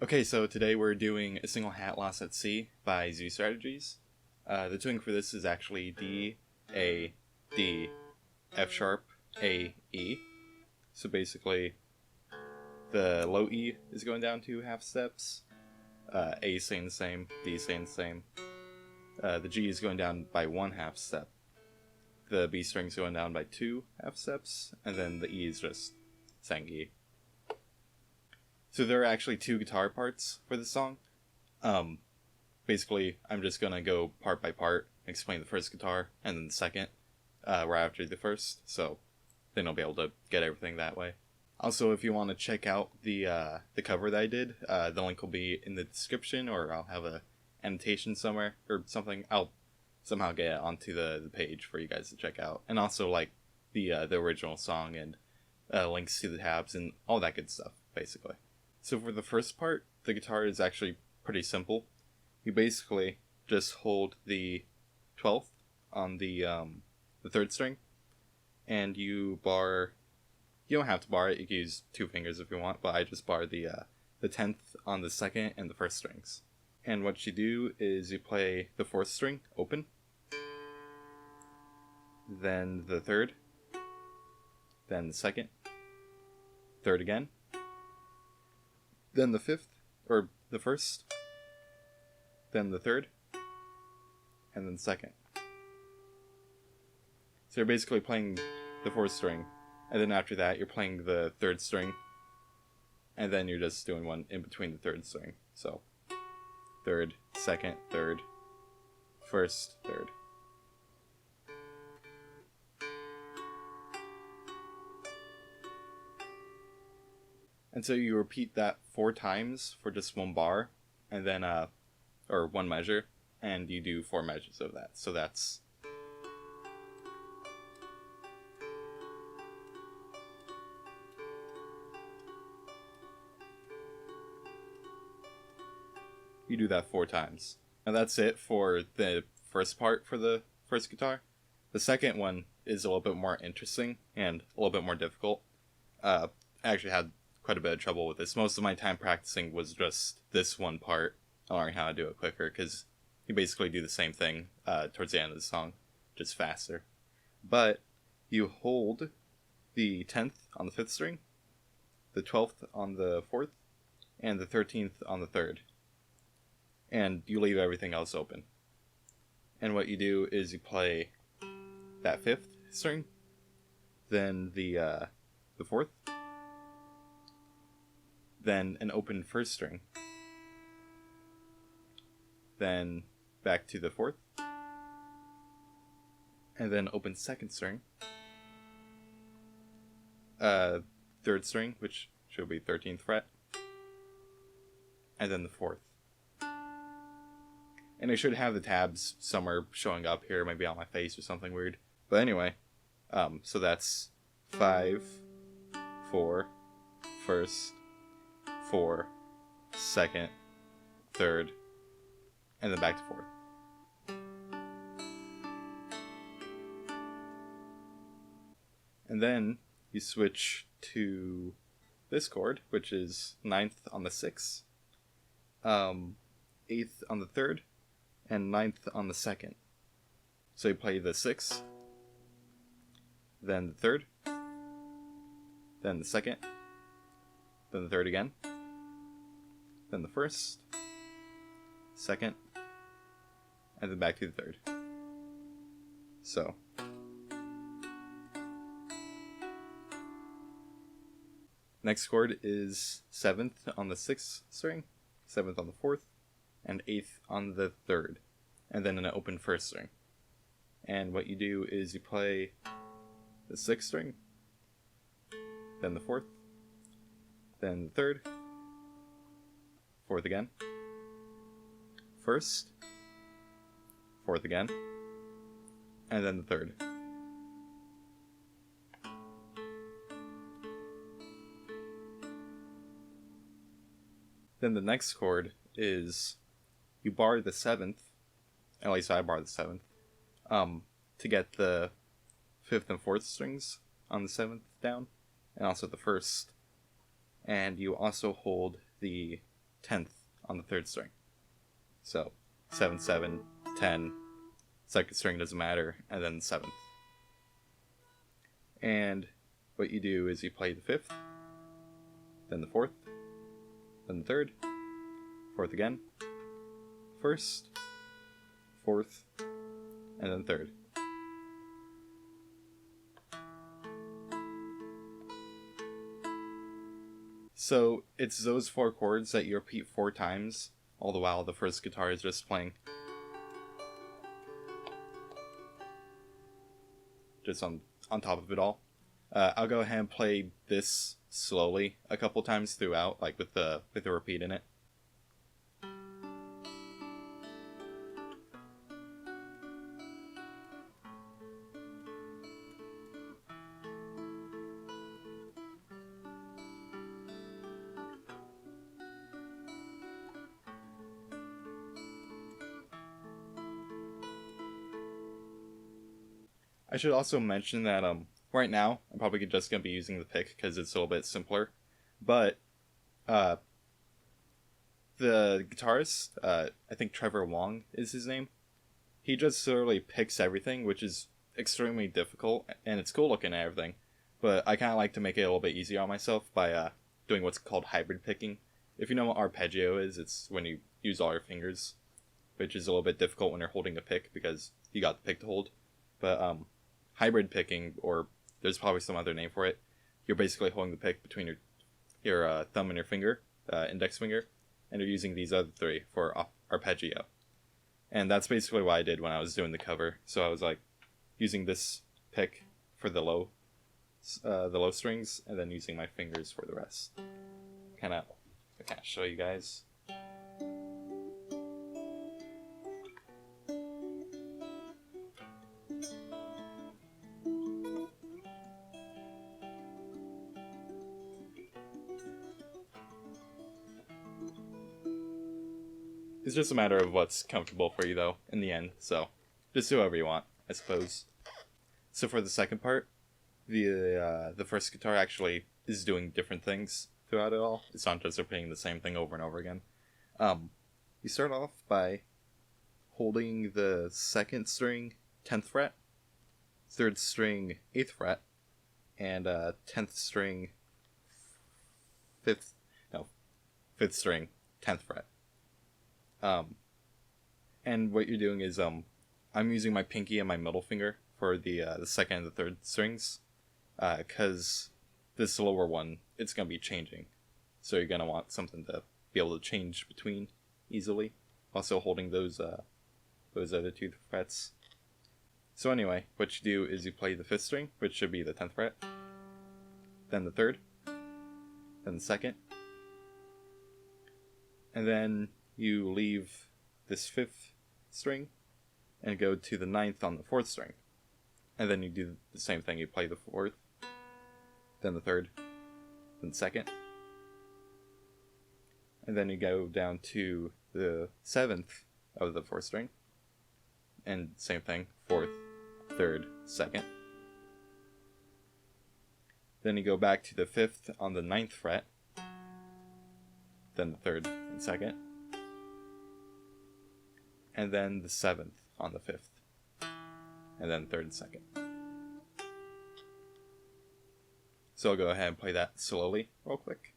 Okay, so today we're doing A Single Hat Lost at Sea by Zoo Strategies. The tuning for this is actually D, A, D, F sharp, A, E. So basically, the low E is going down 2 half steps, A staying the same, D staying the same. The G is going down by 1 half step. The B string's going down by 2 half steps, and then the E is just saying E. So there are actually 2 guitar parts for the song. Basically, I'm just gonna go part by part, explain the first guitar, and then the second, right after the first, so then you'll be able to get everything that way. Also, if you want to check out the cover that I did, the link will be in the description, or I'll have a annotation somewhere, or something. I'll somehow get it onto the page for you guys to check out. And also, like, the original song, and links to the tabs, and all that good stuff, basically. So for the first part, the guitar is actually pretty simple. You basically just hold the 12th on the 3rd string, and you bar. You don't have to bar it. You can use 2 fingers if you want, but I just bar the 10th on the 2nd and the 1st strings. And what you do is you play the 4th string open, then the 3rd, then the 2nd, 3rd again, then the 5th, or the 1st, then the 3rd, and then the 2nd. So you're basically playing the 4th string, and then after that you're playing the 3rd string, and then you're just doing one in between the 3rd string. So 3rd, 2nd, 3rd, 1st, 3rd. And so you repeat that 4 times for just 1 bar, and then, or 1 measure, and you do 4 measures of that. So that's... You do that 4 times. And that's it for the first part for the first guitar. The second one is a little bit more interesting and a little bit more difficult. I actually had quite a bit of trouble with this. Most of my time practicing was just this one part, learning how to do it quicker, because you basically do the same thing towards the end of the song, just faster. But you hold the 10th on the 5th string, the 12th on the 4th, and the 13th on the 3rd. And you leave everything else open. And what you do is you play that 5th string, then the 4th, then an open 1st string, then back to the 4th, and then open 2nd string, 3rd string, which should be 13th fret, and then the 4th. And I should have the tabs somewhere showing up here, maybe on my face or something weird. But anyway, so that's 5, 4, 1st, 4, 2nd, 3rd, and then back to 4th. And then you switch to this chord, which is 9th on the 6th, 8th on the 3rd, and 9th on the 2nd. So you play the 6th, then the 3rd, then the 2nd, then the 3rd again, then the 1st, 2nd, and then back to the 3rd. So next chord is 7th on the 6th string, 7th on the 4th, and 8th on the 3rd, and then an open 1st string. And what you do is you play the 6th string, then the 4th, then the 3rd, 4th again, 1st, 4th again, and then the 3rd. Then the next chord is you bar the 7th, at least I bar the 7th, to get the 5th and 4th strings on the 7th down, and also the 1st. And you also hold the 10th on the 3rd string. So 7, 7, 10, 2nd string doesn't matter, and then 7th. And what you do is you play the 5th, then the 4th, then the 3rd, 4th again, 1st, 4th, and then 3rd. So it's those 4 chords that you repeat 4 times, all the while the first guitar is just playing just on top of it all. I'll go ahead and play this slowly a couple times throughout, like with the repeat in it. I should also mention that right now I'm probably just going to be using the pick because it's a little bit simpler, but the guitarist, I think Trevor Wong is his name, he just literally picks everything, which is extremely difficult, and it's cool looking and everything, but I kind of like to make it a little bit easier on myself by doing what's called hybrid picking. If you know what arpeggio is, it's when you use all your fingers, which is a little bit difficult when you're holding a pick because you got the pick to hold. But hybrid picking, or there's probably some other name for it, you're basically holding the pick between your thumb and your finger, index finger, and you're using these other 3 for arpeggio. And that's basically what I did when I was doing the cover. So I was like using this pick for the low strings, and then using my fingers for the rest. I kind of show you guys. It's just a matter of what's comfortable for you, though, in the end. So, just do whatever you want, I suppose. So for the second part, the first guitar actually is doing different things throughout it all. It's not just repeating the same thing over and over again. You start off by holding the 2nd string 10th fret, 3rd string 8th fret, and 10th string 5th string 10th fret. And what you're doing is, I'm using my pinky and my middle finger for the 2nd and the 3rd strings, because this lower one, it's going to be changing. So you're going to want something to be able to change between easily. Also holding those other 2 frets. So anyway, what you do is you play the 5th string, which should be the 10th fret, then the 3rd, then the 2nd, and then you leave this 5th string and go to the 9th on the 4th string. And then you do the same thing. You play the 4th, then the 3rd, then the 2nd. And then you go down to the 7th of the 4th string. And same thing, 4th, 3rd, 2nd. Then you go back to the 5th on the 9th fret, then the 3rd and 2nd. And then the 7th on the 5th, and then 3rd and 2nd. So I'll go ahead and play that slowly, real quick.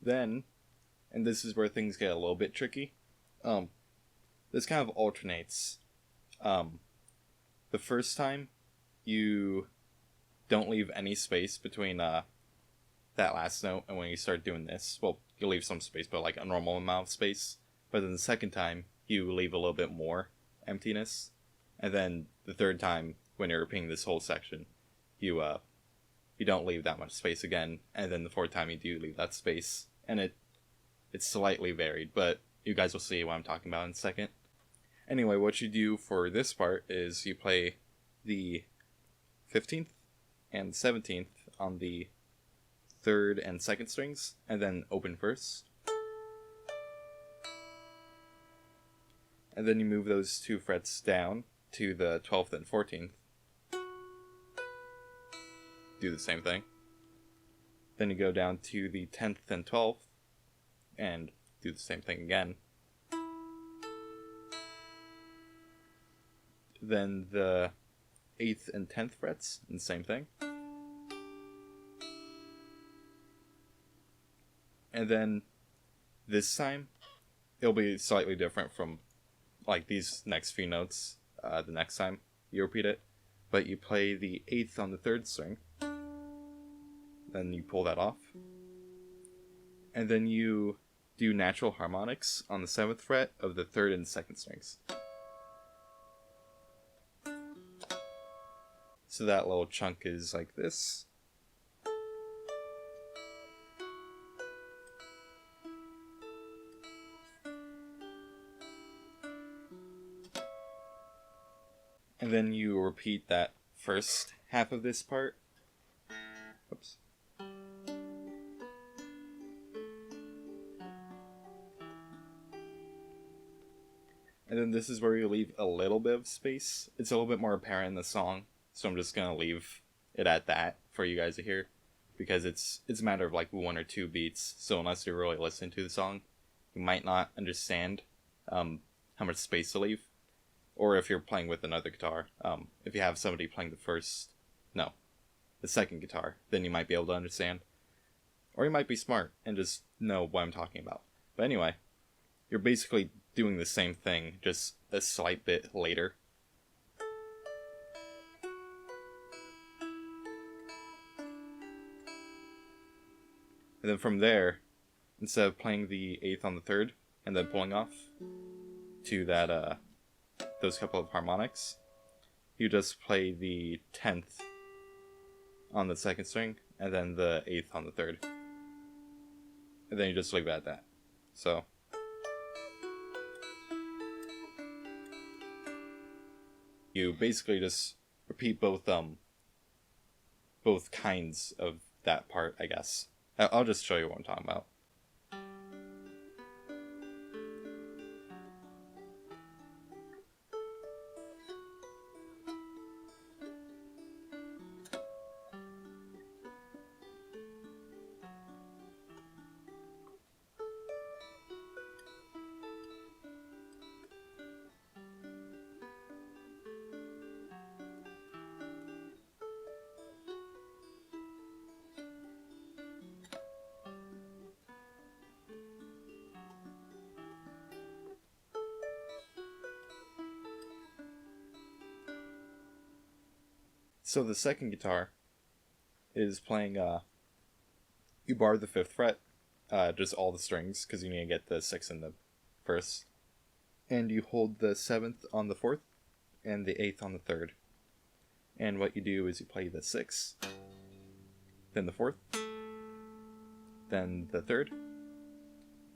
Then, and this is where things get a little bit tricky, this kind of alternates. The first time, you don't leave any space between that last note and when you start doing this. Well, you leave some space, but like a normal amount of space. But then the second time, you leave a little bit more emptiness. And then the third time, when you're repeating this whole section, you don't leave that much space again. And then the fourth time, you do leave that space. And it's slightly varied, but you guys will see what I'm talking about in a second. Anyway, what you do for this part is you play the 15th and 17th on the 3rd and 2nd strings, and then open first. And then you move those 2 frets down to the 12th and 14th, do the same thing. Then you go down to the 10th and 12th, and do the same thing again. Then the 8th and 10th frets, and the same thing. And then this time, it'll be slightly different from like these next few notes the next time you repeat it. But you play the 8th on the 3rd string, then you pull that off, and then you do natural harmonics on the 7th fret of the 3rd and 2nd strings. So that little chunk is like this. And then you repeat that first half of this part. Oops. And then this is where you leave a little bit of space. It's a little bit more apparent in the song, so I'm just gonna leave it at that for you guys to hear, because it's a matter of like 1 or 2 beats. So unless you're really listening to the song, you might not understand how much space to leave. Or if you're playing with another guitar, if you have somebody playing the second guitar, then you might be able to understand. Or you might be smart and just know what I'm talking about. But anyway, you're basically doing the same thing, just a slight bit later. And then from there, instead of playing the 8th on the 3rd and then pulling off to that those couple of harmonics, you just play the 10th on the 2nd string and then the 8th on the 3rd, and then you just leave it at that. So you basically just repeat both kinds of that part, I guess. I'll just show you what I'm talking about. So the second guitar is playing, you bar the 5th fret, just all the strings, because you need to get the 6th and the 1st. And you hold the 7th on the 4th, and the 8th on the 3rd. And what you do is you play the 6th, then the 4th, then the 3rd,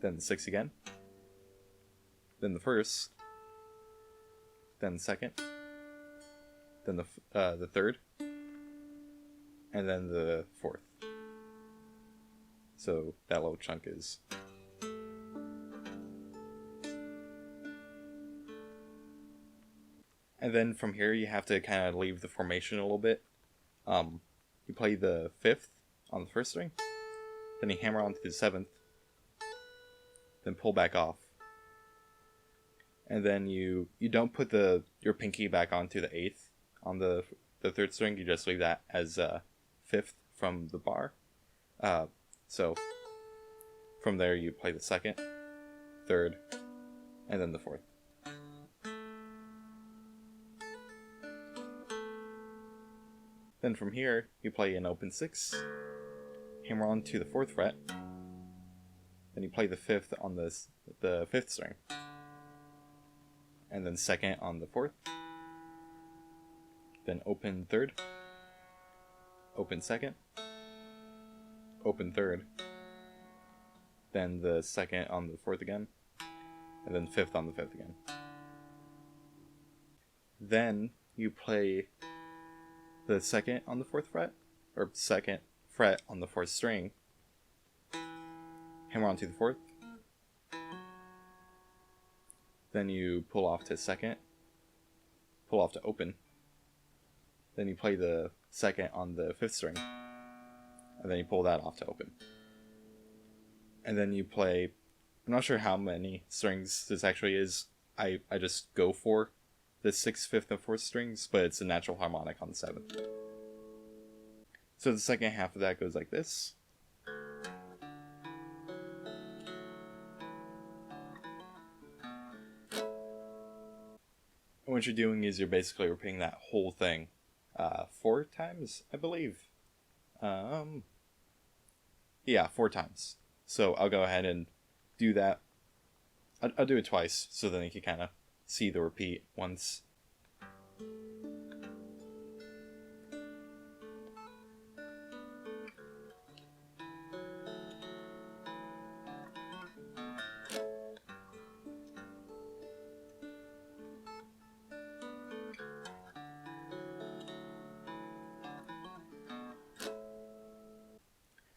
then the 6th again, then the 1st, then the 2nd, then the 3rd, and then the 4th. So that little chunk is. And then from here you have to kind of leave the formation a little bit. You play the 5th on the 1st string, then you hammer onto the 7th, then pull back off. And then you don't put your pinky back onto the 8th on the 3rd string, you just leave that as 5th from the bar. So from there you play the 2nd, 3rd, and then the 4th. Then from here you play an open 6, hammer on to the 4th fret, then you play the 5th on the 5th string, and then 2nd on the 4th, then open 3rd, open 2nd, open 3rd, then the 2nd on the 4th again, and then 5th on the 5th again. Then you play the 2nd on the 4th fret, or 2nd fret on the 4th string, hammer onto the 4th, then you pull off to 2nd, pull off to open. Then you play the second on the 5th string, and then you pull that off to open. And then you play, I'm not sure how many strings this actually is. I just go for the 6th, 5th, and 4th strings, but it's a natural harmonic on the 7th. So the second half of that goes like this. And what you're doing is you're basically repeating that whole thing 4 times, I believe. Yeah, 4 times. So I'll go ahead and do that. I'll do it twice, so then you can kind of see the repeat once.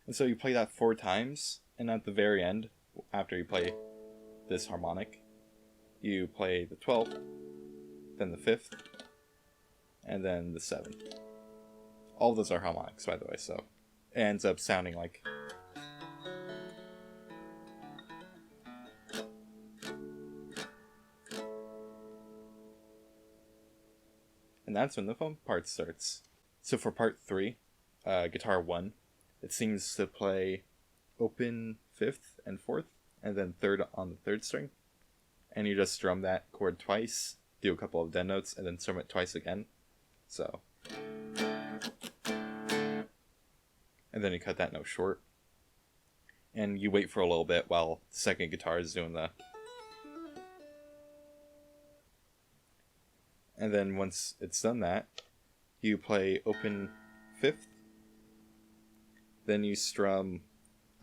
And so you play that 4 times, and at the very end, after you play this harmonic, you play the 12th, then the 5th, and then the 7th. All of those are harmonics, by the way, so it ends up sounding like... And that's when the fun part starts. So for part 3, guitar 1, it seems to play open 5th and 4th, and then 3rd on the 3rd string. And you just strum that chord twice, do a couple of dead notes, and then strum it twice again. So. And then you cut that note short. And you wait for a little bit while the second guitar is doing the... And then once it's done that, you play open 5th. Then you strum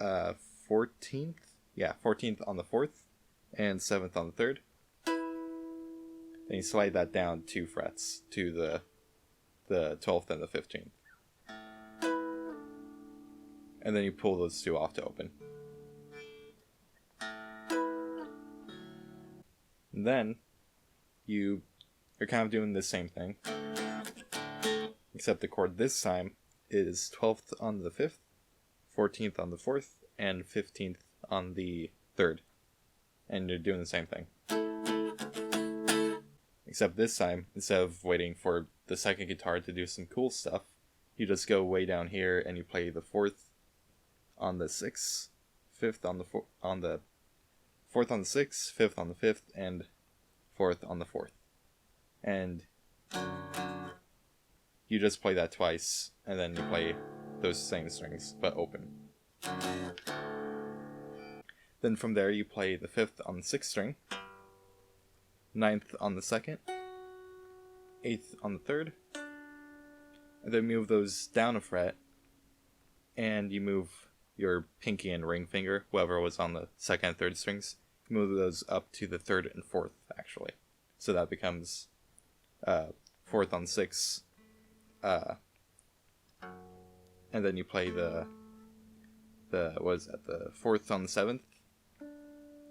14th. Yeah, 14th on the 4th and 7th on the 3rd. Then you slide that down 2 frets to the 12th and the 15th. And then you pull those 2 off to open. And then you're kind of doing the same thing, except the chord this time is 12th on the 5th, 14th on the 4th, and 15th on the 3rd. And you're doing the same thing. Except this time, instead of waiting for the second guitar to do some cool stuff, you just go way down here and you play the 4th on the 6th, 5th on the 4th on the 6th, 5th on the 5th, and 4th on the 4th. And you just play that twice, and then you play those same strings, but open. Then from there you play the 5th on the 6th string, 9th on the 2nd, 8th on the 3rd, and then move those down a fret, and you move your pinky and ring finger, whoever was on the 2nd and 3rd strings, you move those up to the 3rd and 4th, actually. So that becomes 4th on 6th, and then you play the 4th on the 7th,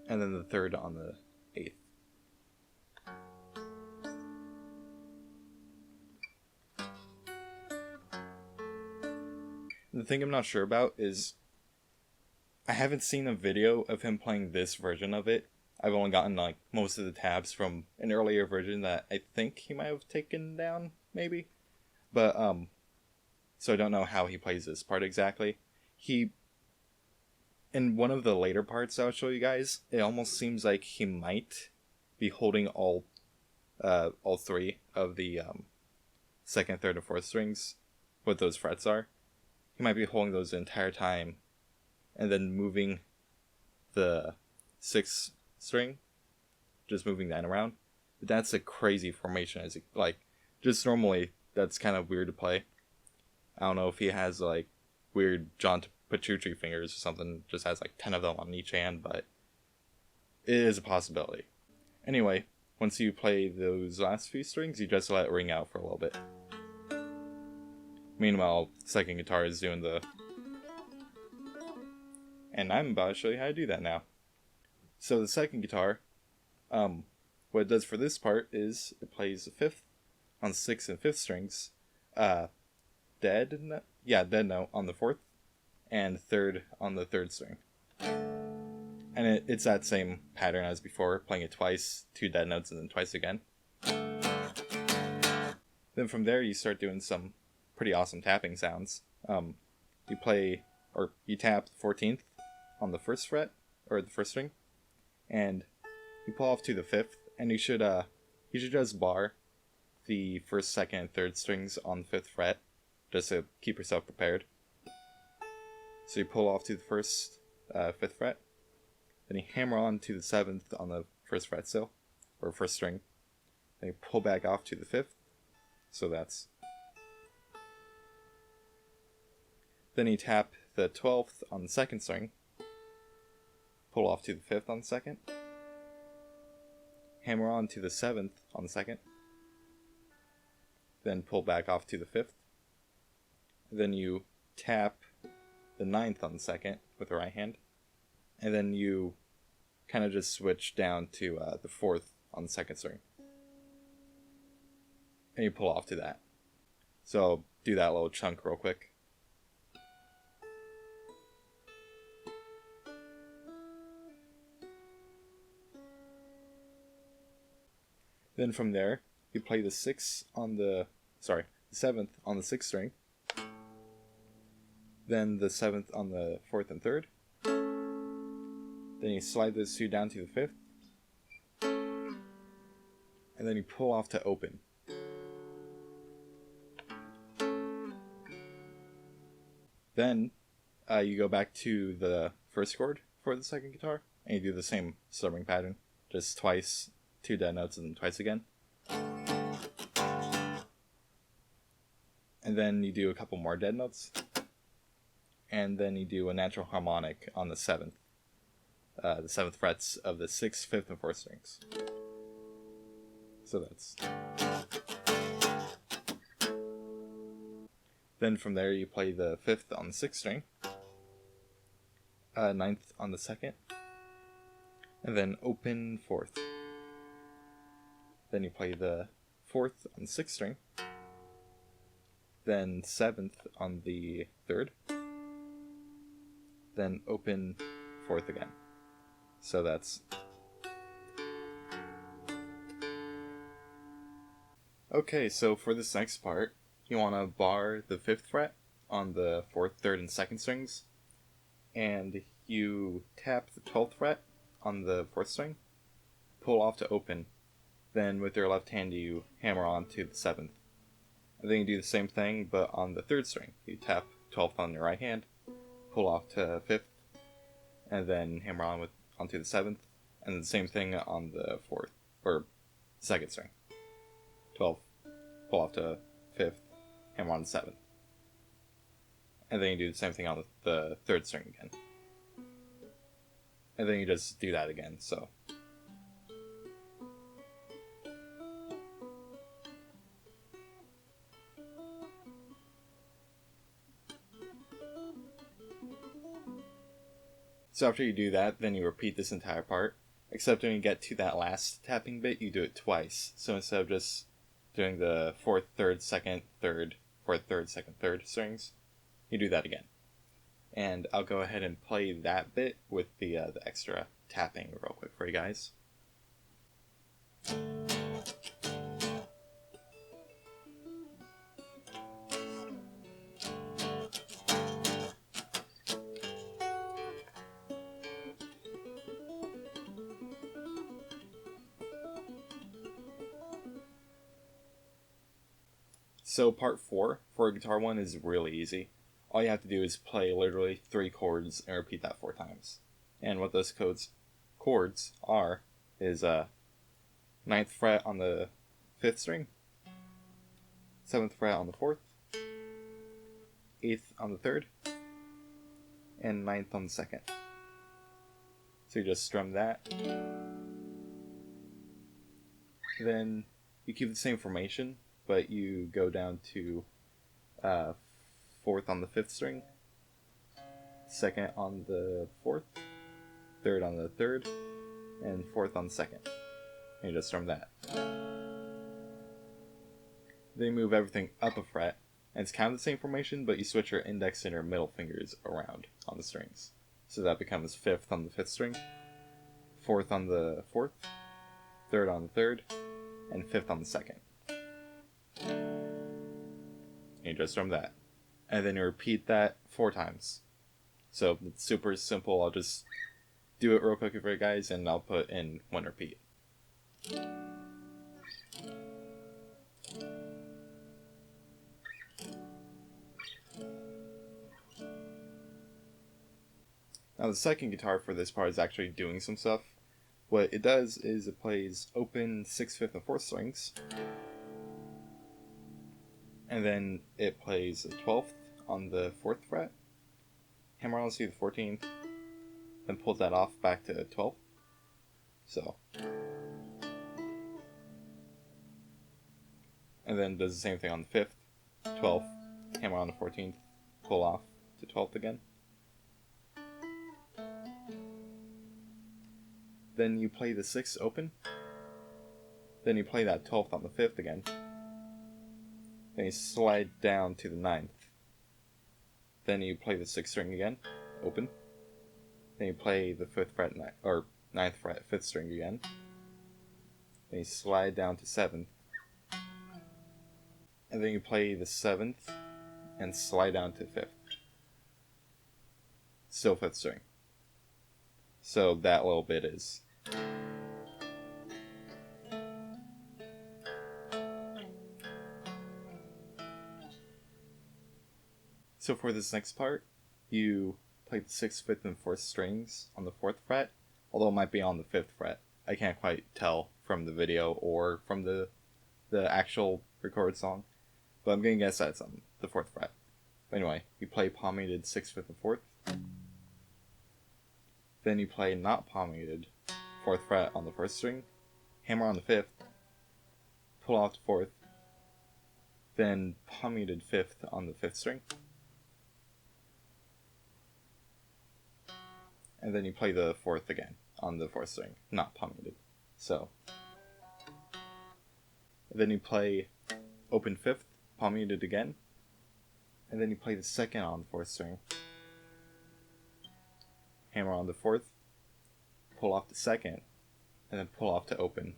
and then the 3rd on the 8th. The thing I'm not sure about is I haven't seen a video of him playing this version of it. I've only gotten like most of the tabs from an earlier version that I think he might have taken down, maybe. But so I don't know how he plays this part exactly. In one of the later parts I'll show you guys, it almost seems like he might be holding all 3 of the 2nd, 3rd, and 4th strings, what those frets are. He might be holding those the entire time, and then moving the 6th string, just moving that around. But that's a crazy formation. Just normally, that's kind of weird to play. I don't know if he has like weird John Petrucci fingers or something, just has like 10 of them on each hand, but it is a possibility. Anyway, once you play those last few strings, you just let it ring out for a little bit. Meanwhile, second guitar is doing the... And I'm about to show you how to do that now. So the second guitar, what it does for this part is it plays the 5th, on 6th and 5th strings, dead note on the 4th, and 3rd on the 3rd string. And it's that same pattern as before, playing it twice, 2 dead notes, and then twice again. Then from there, you start doing some pretty awesome tapping sounds. You tap the 14th on the 1st fret, or the 1st string, and you pull off to the 5th, and you should just bar the 1st, 2nd, and 3rd strings on the 5th fret, just to keep yourself prepared. So you pull off to the 1st, 5th fret, then you hammer on to the 7th on the 1st fret still, or 1st string, then you pull back off to the 5th, so that's... Then you tap the 12th on the 2nd string, pull off to the 5th on the 2nd, hammer on to the 7th on the 2nd, then pull back off to the 5th, then you tap the 9th on the 2nd with the right hand, and then you kind of just switch down to the 4th on the 2nd string, and you pull off to that. So do that little chunk real quick. Then from there, you play the 7th on the 6th string, then the 7th on the 4th and 3rd, then you slide those 2 down to the 5th, and then you pull off to open. Then you go back to the 1st chord for the 2nd guitar, and you do the same strumming pattern, just twice, 2 dead notes, and then twice again. And then you do a couple more dead notes, and then you do a natural harmonic on the 7th. The 7th frets of the 6th, 5th, and 4th strings. So that's... Then from there you play the 5th on the 6th string, 9th on the 2nd, and then open 4th. Then you play the 4th on the 6th string, then 7th on the 3rd, then open 4th again. So that's... Okay, so for this next part, you want to bar the 5th fret on the 4th, 3rd, and 2nd strings, and you tap the 12th fret on the 4th string, pull off to open, then with your left hand you hammer on to the 7th. And then you do the same thing, but on the 3rd string. You tap 12th on your right hand, pull off to 5th, and then hammer on onto the 7th, and the same thing on the 4th, or 2nd string. 12th, pull off to 5th, hammer on the 7th. And then you do the same thing on the 3rd string again. And then you just do that again, so... So after you do that, then you repeat this entire part, except when you get to that last tapping bit, you do it twice. So instead of just doing the 4th, 3rd, 2nd, 3rd, 4th, 3rd, 2nd, 3rd strings, you do that again. And I'll go ahead and play that bit with the extra tapping real quick for you guys. So part 4 for Guitar 1 is really easy. All you have to do is play literally 3 chords and repeat that 4 times. And what those chords are is 9th fret on the 5th string, 7th fret on the 4th, 8th on the 3rd, and 9th on the 2nd. So you just strum that. Then you keep the same formation, but you go down to 4th on the 5th string, 2nd on the 4th, 3rd on the 3rd, and 4th on the 2nd. And you just strum that. Then you move everything up a fret, and it's kind of the same formation, but you switch your index and your middle fingers around on the strings. So that becomes 5th on the 5th string, 4th on the 4th, 3rd on the 3rd, and 5th on the 2nd. And you just strum that. And then you repeat that 4 times. So it's super simple. I'll just do it real quick for you guys, and I'll put in 1 repeat. Now the second guitar for this part is actually doing some stuff. What it does is it plays open 6th, 5th, and 4th strings. And then it plays the 12th on the 4th fret. Hammer on the 14th. Then pulls that off back to 12th. So. And then does the same thing on the 5th, 12th, hammer on the 14th, pull off to 12th again. Then you play the 6th open. Then you play that 12th on the 5th again. Then you slide down to the 9th. Then you play the 6th string again, open. Then you play the 5th fret, or 9th fret, 5th string again. Then you slide down to 7th. And then you play the 7th and slide down to 5th. Still 5th string. So that little bit is. So for this next part, you play the 6th, 5th, and 4th strings on the 4th fret, although it might be on the 5th fret. I can't quite tell from the video or from the actual recorded song, but I'm gonna guess that's on the 4th fret. But anyway, you play palm muted 6th, 5th, and 4th. Then you play not palm muted 4th fret on the 1st string, hammer on the 5th, pull off to 4th, then palm muted 5th on the 5th string. And then you play the 4th again on the 4th string, not palm muted. So. Then you play open 5th, palm muted again. And then you play the 2nd on the 4th string. Hammer on the 4th, pull off the 2nd, and then pull off to open.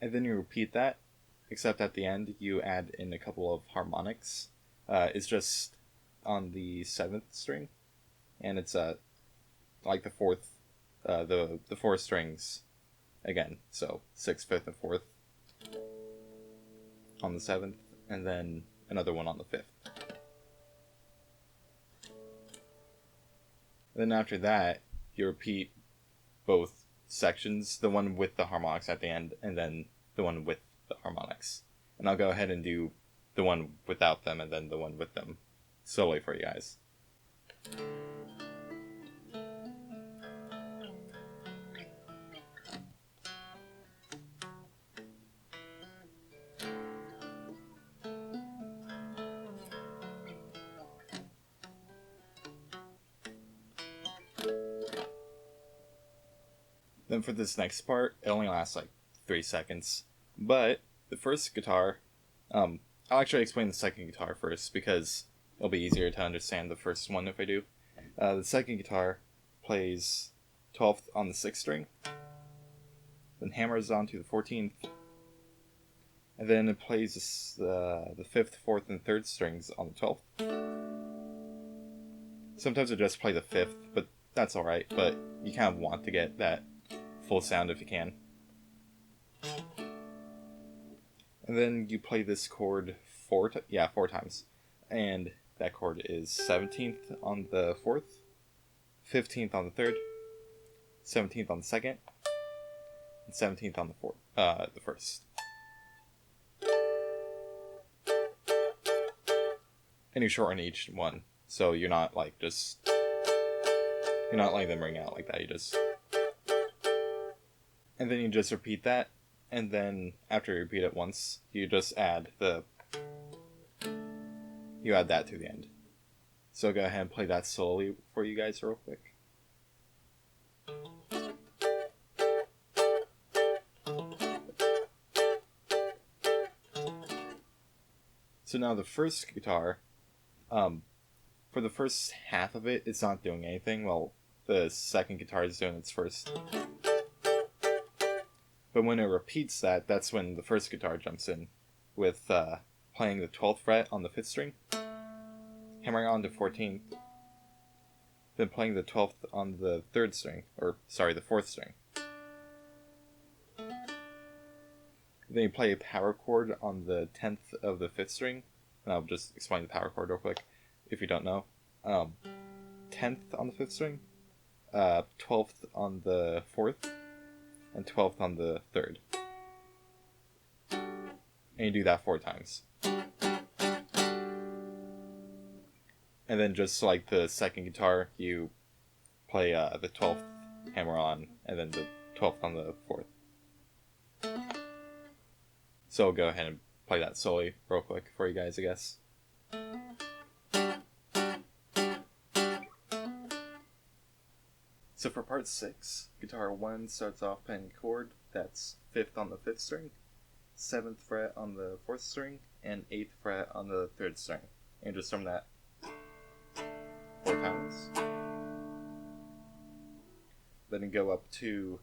And then you repeat that, except at the end you add in a couple of harmonics. It's just on the 7th string, and it's like the 4th, the 4 strings again. So 6th, 5th, and 4th on the 7th, and then another one on the 5th. Then after that, you repeat both sections, the one with the harmonics at the end, and then the one with the harmonics. And I'll go ahead and do the one without them, and then the one with them slowly for you guys. Then for this next part, it only lasts like 3 seconds. But the first guitar, I'll actually explain the second guitar first because it'll be easier to understand the first one if I do. The second guitar plays 12th on the 6th string, then hammers onto the 14th, and then it plays the 5th, 4th, and 3rd strings on the 12th. Sometimes it just play the 5th, but that's alright, but you kind of want to get that full sound if you can. And then you play this chord 4 times. And that chord is 17th on the 4th, 15th on the 3rd, 17th on the 2nd, and 17th on the 1st. And you shorten each one, so you're not like you're not letting them ring out like that, you just. And then you just repeat that, and then after you repeat it once, you just add that to the end. So go ahead and play that slowly for you guys real quick. So now the first guitar, for the first half of it, it's not doing anything, while the second guitar is doing its first. But when it repeats that, that's when the first guitar jumps in, with playing the 12th fret on the 5th string, hammering on to 14th, then playing the 12th on the 3rd string, the 4th string. Then you play a power chord on the 10th of the 5th string, and I'll just explain the power chord real quick, if you don't know. 10th on the 5th string, 12th on the 4th, and 12th on the 3rd. And you do that 4 times. And then just like the second guitar, you play the 12th hammer on, and then the 12th on the 4th. So I'll go ahead and play that solely real quick for you guys, I guess. So for part 6, guitar 1 starts off playing a chord that's 5th on the 5th string, 7th fret on the 4th string, and 8th fret on the 3rd string. And just strum that 4 times. Then you go up to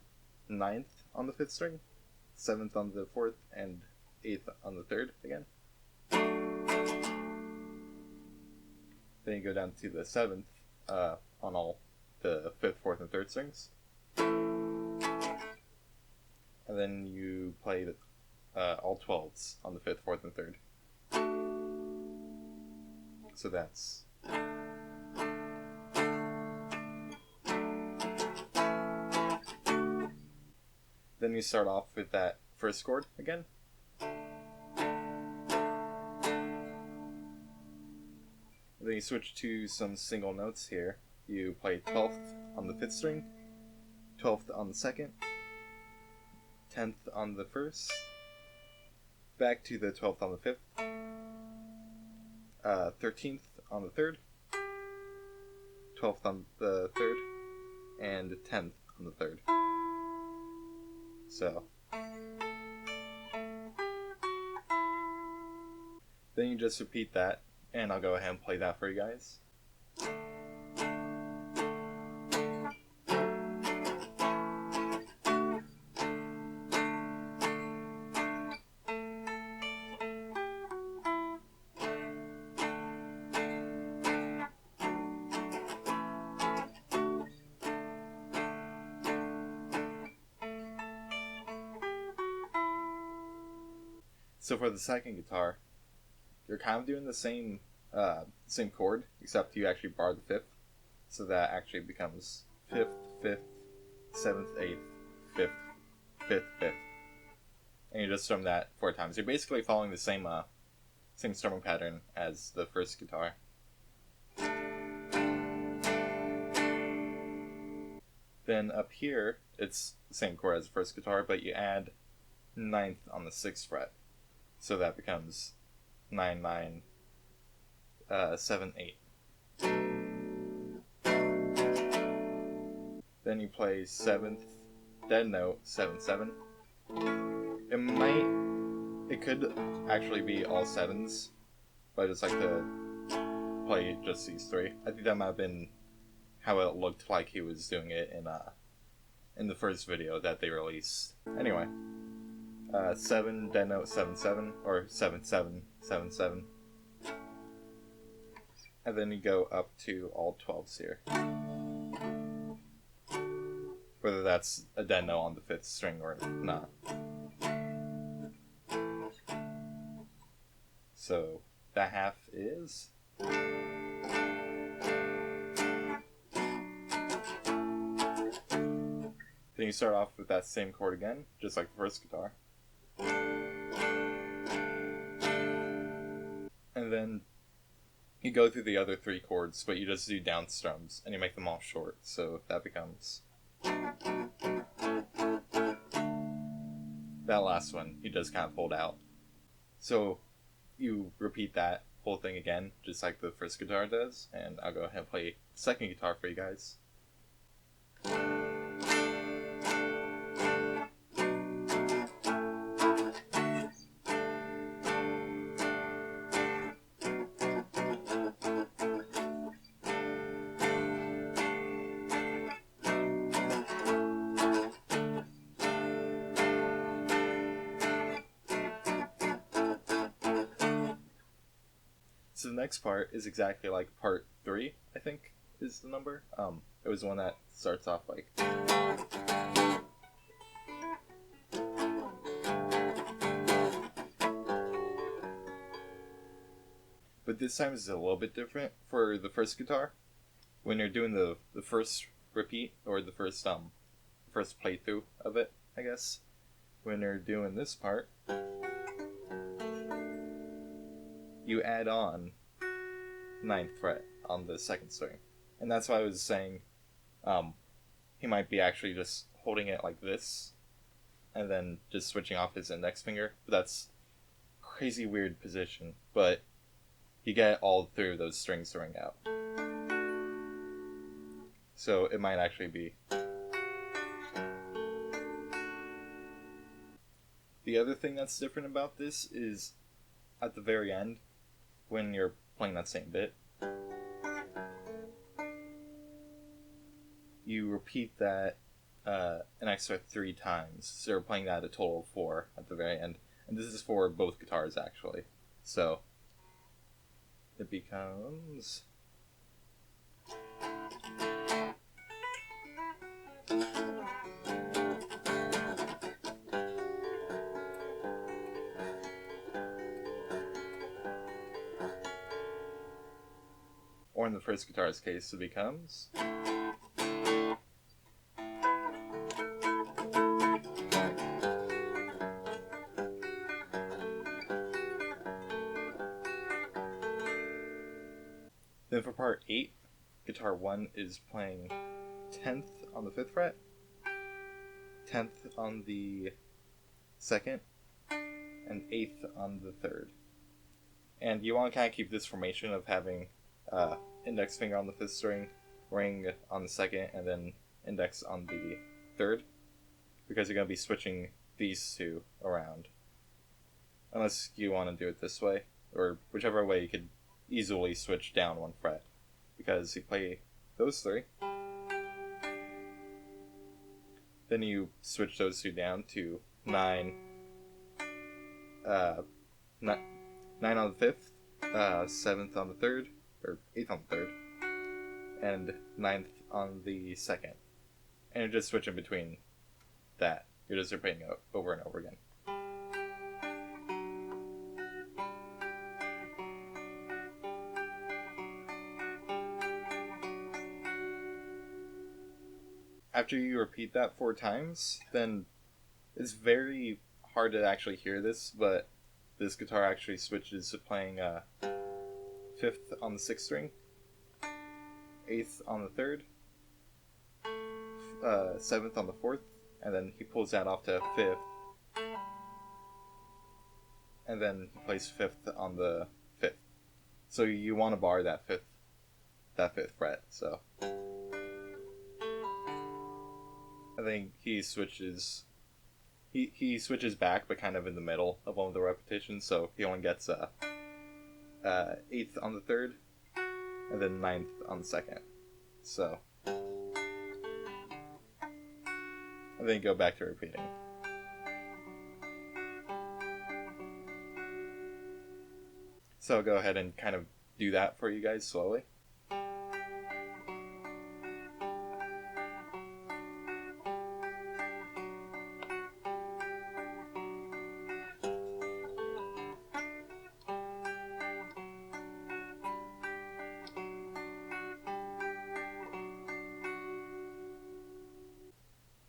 9th on the 5th string, 7th on the 4th, and 8th on the 3rd again. Then you go down to the 7th on all the 5th, 4th, and 3rd strings. And then you play all 12s on the 5th, 4th, and 3rd. So that's... Then you start off with that first chord again. Then you switch to some single notes here. You play 12th on the 5th string, 12th on the 2nd, 10th on the 1st, back to the 12th on the 5th, 13th on the 3rd, 12th on the 3rd, and 10th on the 3rd. So then you just repeat that, and I'll go ahead and play that for you guys. So for the second guitar, you're kind of doing the same chord, except you actually bar the 5th, so that actually becomes 5th, 5th, 7th, 8th, 5th, 5th, 5th, and you just strum that 4 times. You're basically following the same strumming pattern as the first guitar. Then up here, it's the same chord as the first guitar, but you add 9th on the 6th fret. So that becomes 9, 9, 7, 8. Then you play 7th dead note, 7, 7. It could actually be all 7s, but I just like to play just these 3. I think that might have been how it looked like he was doing it in the first video that they released. Anyway. 7, dead note, 7, 7, or 7, 7, 7, 7. And then you go up to all 12s here. Whether that's a dead note on the 5th string or not. So, that half is... Then you start off with that same chord again, just like the first guitar. And then you go through the other 3 chords, but you just do down strums, and you make them all short, so that becomes... That last one, you just kind of pulled out. So you repeat that whole thing again, just like the first guitar does, and I'll go ahead and play the second guitar for you guys. So the next part is exactly like part 3, I think is the number. It was the one that starts off like. But this time is a little bit different for the first guitar. When you're doing the first repeat, or the first playthrough of it, I guess. When you're doing this part, you add on 9th fret on the 2nd string. And that's why I was saying he might be actually just holding it like this and then just switching off his index finger. But that's a crazy weird position. But you get all 3 of those strings to ring out. So it might actually be. The other thing that's different about this is at the very end, when you're playing that same bit, you repeat that an extra 3 times. So you're playing that a total of 4 at the very end. And this is for both guitars, actually. So it becomes. Or in the first guitar's case, it becomes. Then for part 8, guitar 1 is playing 10th on the 5th fret, 10th on the 2nd, and 8th on the 3rd. And you want to kind of keep this formation of having index finger on the 5th string, ring on the 2nd, and then index on the 3rd, because you're going to be switching these 2 around. Unless you want to do it this way, or whichever way you could easily switch down 1 fret, because you play those 3, then you switch those 2 down to 9 on the 5th, 7th on the 3rd, or 8th on the 3rd, and 9th on the 2nd. And you're just switching between that. You're just repeating it over and over again. After you repeat that 4 times, then it's very hard to actually hear this, but this guitar actually switches to playing 5th on the 6th string, 8th on the 3rd, 7th on the 4th, and then he pulls that off to 5th, and then he plays 5th on the 5th. So you want to bar that 5th fret, so. I think he switches back, but kind of in the middle of one of the repetitions, so he only gets 8th on the 3rd, and then 9th on the 2nd. So and then go back to repeating. So I'll go ahead and kind of do that for you guys slowly.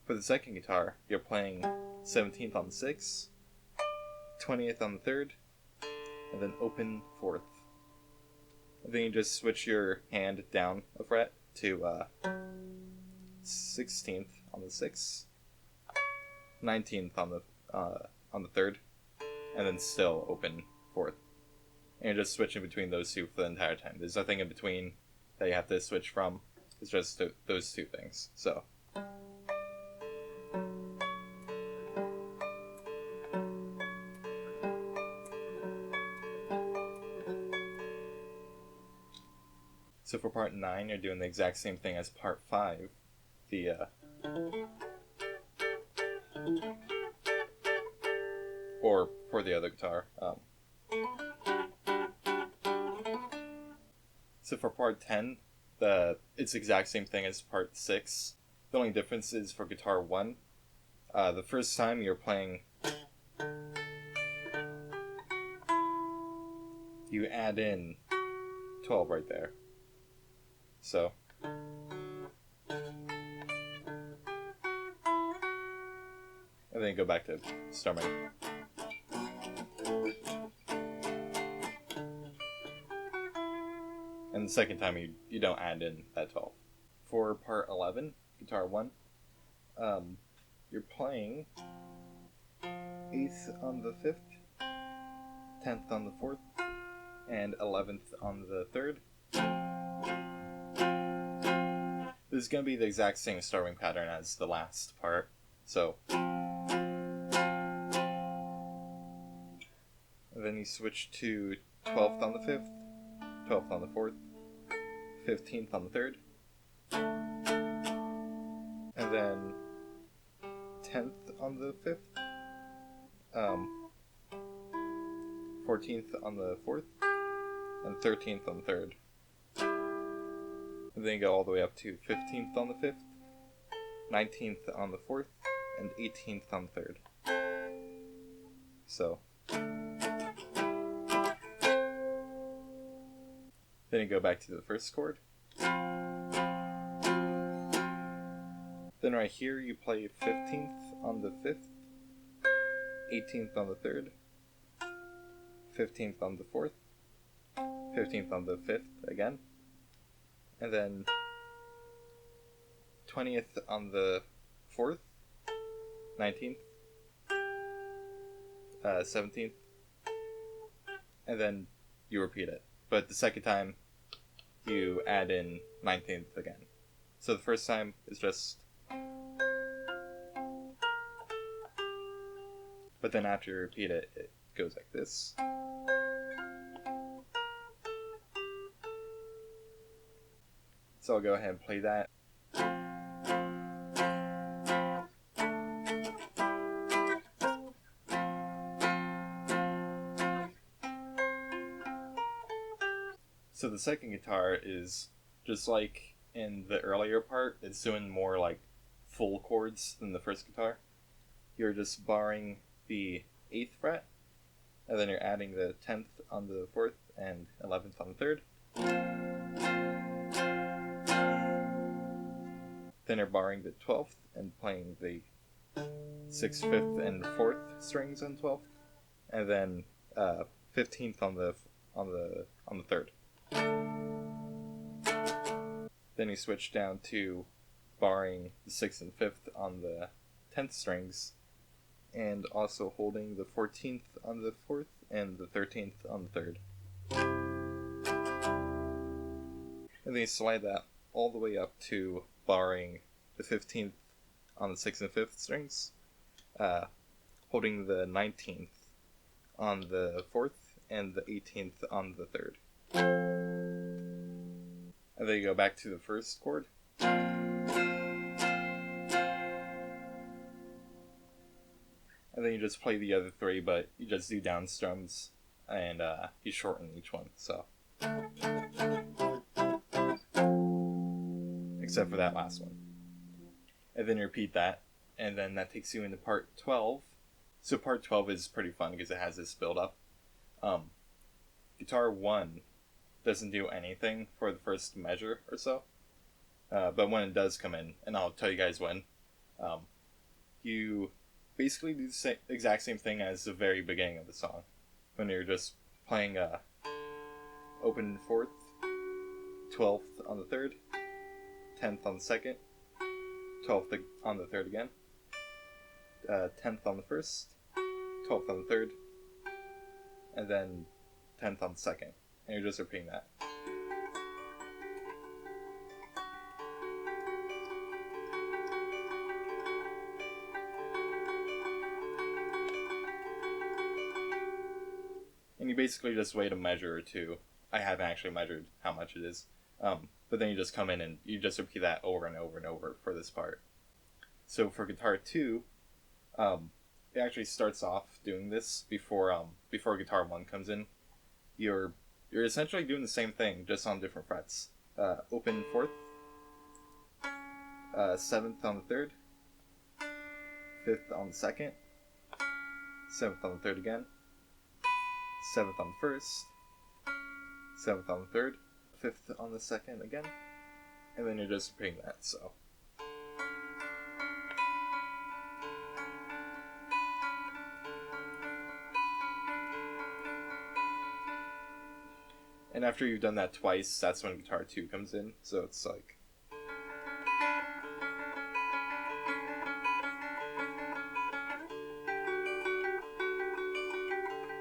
For the second guitar, you're playing 17th on the 6th, 20th on the 3rd, and then open 4th. And then you just switch your hand down a fret to 16th on the 6th, 19th on the 3rd, and then still open 4th. And you're just switching between those 2 for the entire time. There's nothing in between that you have to switch from. It's just those 2 things. So. So for part 9, you're doing the exact same thing as part 5. Or for the other guitar. So for part 10, it's the exact same thing as part 6. The only difference is for guitar 1, the first time you're playing, you add in 12 right there. So and then you go back to strumming. And the second time you don't add in that 12. For part 11, guitar 1, you're playing 8th on the 5th, 10th on the 4th, and 11th on the 3rd. This is going to be the exact same strumming pattern as the last part. So, and then you switch to 12th on the 5th, 12th on the 4th, 15th on the 3rd, and then 10th on the 5th, 14th on the 4th, and 13th on the 3rd. And then you go all the way up to 15th on the 5th, 19th on the 4th, and 18th on the 3rd. So then you go back to the first chord. Then right here you play 15th on the 5th, 18th on the 3rd, 15th on the 4th, 15th on the 5th again, and then 20th on the 4th, 19th, 17th, and then you repeat it. But the second time, you add in 19th again. So the first time is just... But then after you repeat it, it goes like this. So I'll go ahead and play that. So the second guitar is just like in the earlier part, it's doing more like full chords than the first guitar. You're just barring the 8th fret, and then you're adding the 10th on the 4th and 11th on the 3rd. Then you're barring the 12th and playing the 6th, 5th, and 4th strings on 12th, and then 15th on the 3rd. Then you switch down to barring the 6th and 5th on the 10th strings, and also holding the 14th on the 4th and the 13th on the 3rd. And then you slide that all the way up to barring the 15th on the 6th and 5th strings, holding the 19th on the 4th and the 18th on the 3rd. And then you go back to the first chord. And then you just play the other three, but you just do down strums and you shorten each one. So, except for that last one. And then you repeat that, and then that takes you into part 12. So part 12 is pretty fun because it has this build up. Guitar 1 doesn't do anything for the first measure or so, but when it does come in, and I'll tell you guys when, you basically do the exact same thing as the very beginning of the song, when you're just playing open 4th, 12th on the 3rd, 10th on the 2nd, 12th on the 3rd again, 10th on the 1st, 12th on the 3rd, and then 10th on the 2nd, and you're just repeating that. And you basically just wait a measure or two. I haven't actually measured how much it is. But then you just come in and you just repeat that over and over and over for this part. So for guitar 2, it actually starts off doing this before guitar 1 comes in. You're you're essentially doing the same thing, just on different frets. Open 4th, 7th on the 3rd, 5th on the 2nd, 7th on the 3rd again, 7th on the 1st, 7th on the 3rd, 5th on the 2nd again, and then you're just repeating that, so. And after you've done that twice, that's when guitar 2 comes in, so it's like.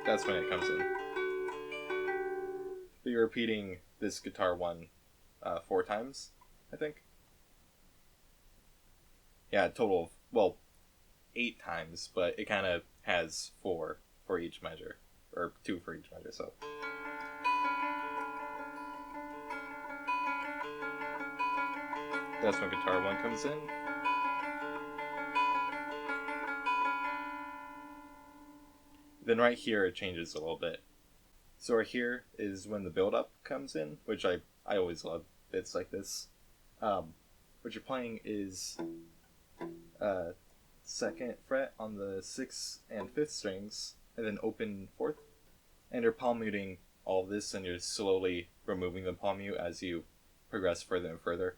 That's when it comes in. But you're repeating this guitar 1 4 times, I think. Yeah, total of, well, 8 times, but it kind of has 4 for each measure, or 2 for each measure, so. That's when guitar 1 comes in. Then right here it changes a little bit. So right here is when the build-up comes in, which I always love bits like this. What you're playing is 2nd fret on the 6th and 5th strings, and then open 4th. And you're palm muting all of this, and you're slowly removing the palm mute as you progress further and further.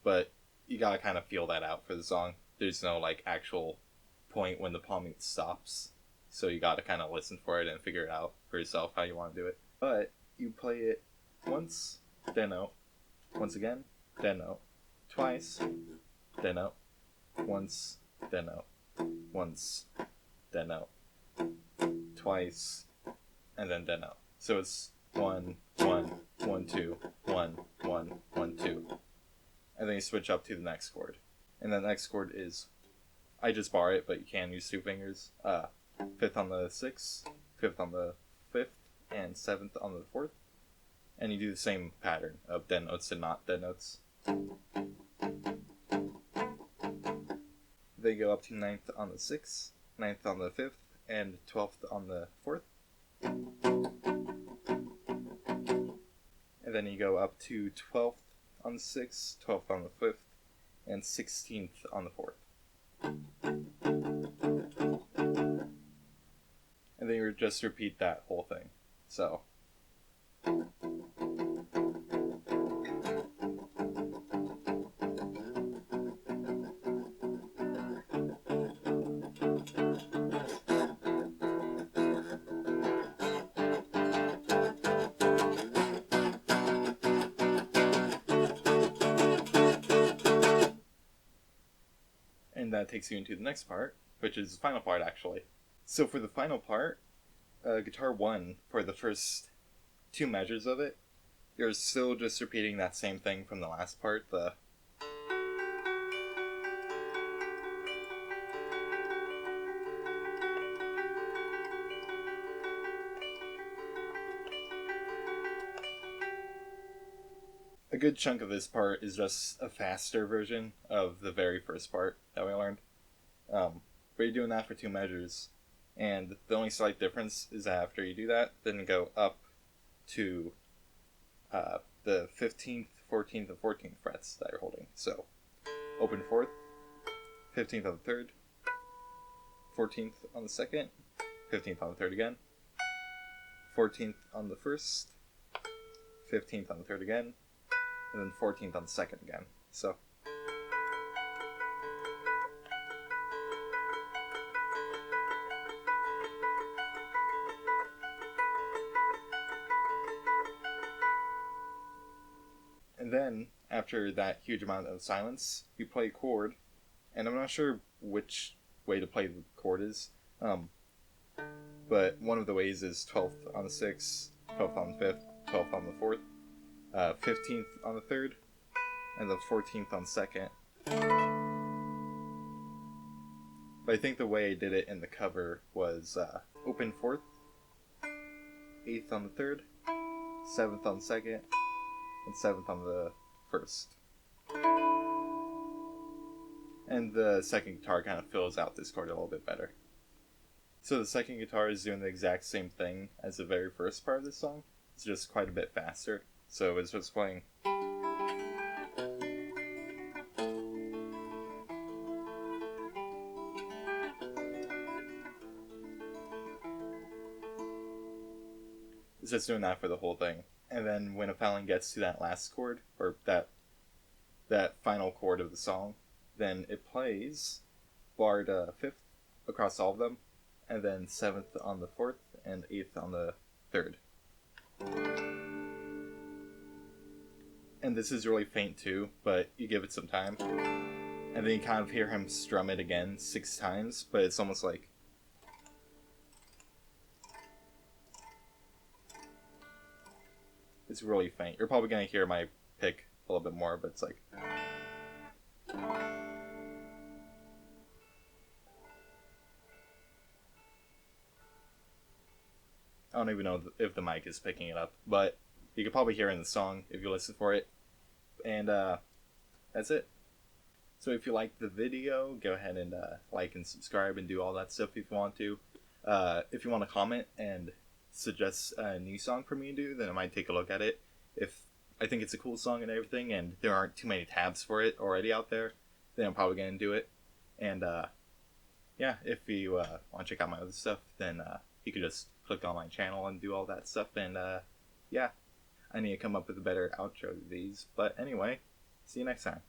But you gotta kind of feel that out for the song. There's no like actual point when the palm mute stops, so you gotta kind of listen for it and figure it out for yourself how you want to do it. But you play it once, then out, once again, then out, twice, then out, once, then out, once, then out, twice, and then out. So it's 1 1 1 2 1 1 1 2, and then you switch up to the next chord, and the next chord is, I just bar it, but you can use 2 fingers. 5th on the 6th, 5th on the 5th, and 7th on the 4th. And you do the same pattern of dead notes and not dead notes. They go up to 9th on the 6th, 9th on the 5th, and 12th on the 4th. And then you go up to 12th on the 6th, 12th on the 5th, and 16th on the 4th. And then you just repeat that whole thing. So. And that takes you into the next part, which is the final part, actually. So for the final part, guitar 1, for the first 2 measures of it, you're still just repeating that same thing from the last part, the... A good chunk of this part is just a faster version of the very first part that we learned. But you're doing that for 2 measures, and the only slight difference is that after you do that, then you go up to the 15th, 14th, and 14th frets that you're holding. So, open 4th, 15th on the 3rd, 14th on the 2nd, 15th on the 3rd again, 14th on the 1st, 15th on the 3rd again, and then 14th on the 2nd again. So. And then, after that huge amount of silence, you play a chord, and I'm not sure which way to play the chord is, but one of the ways is 12th on the 6th, 12th on the 5th, 12th on the 4th, 15th on the 3rd, and the 14th on the 2nd. But I think the way I did it in the cover was open 4th, 8th on the 3rd, 7th on the 2nd, and 7th on the 1st. And the second guitar kind of fills out this chord a little bit better. So the second guitar is doing the exact same thing as the very first part of the song. It's just quite a bit faster. So it's just playing. It's just doing that for the whole thing. And then when a Fallon gets to that last chord, or that final chord of the song, then it plays barred fifth across all of them, and then seventh on the fourth, and eighth on the third. And this is really faint too, but you give it some time, and then you kind of hear him strum it again 6 times, but it's almost like it's really faint. You're probably gonna hear my pick a little bit more, but it's like. I don't even know if the mic is picking it up, but you could probably hear it in the song if you listen for it. And that's it. So if you like the video, go ahead and like and subscribe and do all that stuff if you want to. If you want to comment and suggest a new song for me to do, then I might take a look at it. If I think it's a cool song and everything, and there aren't too many tabs for it already out there, then I'm probably going to do it. And yeah, if you want to check out my other stuff, then you can just click on my channel and do all that stuff. And yeah, I need to come up with a better outro to these. But anyway, see you next time.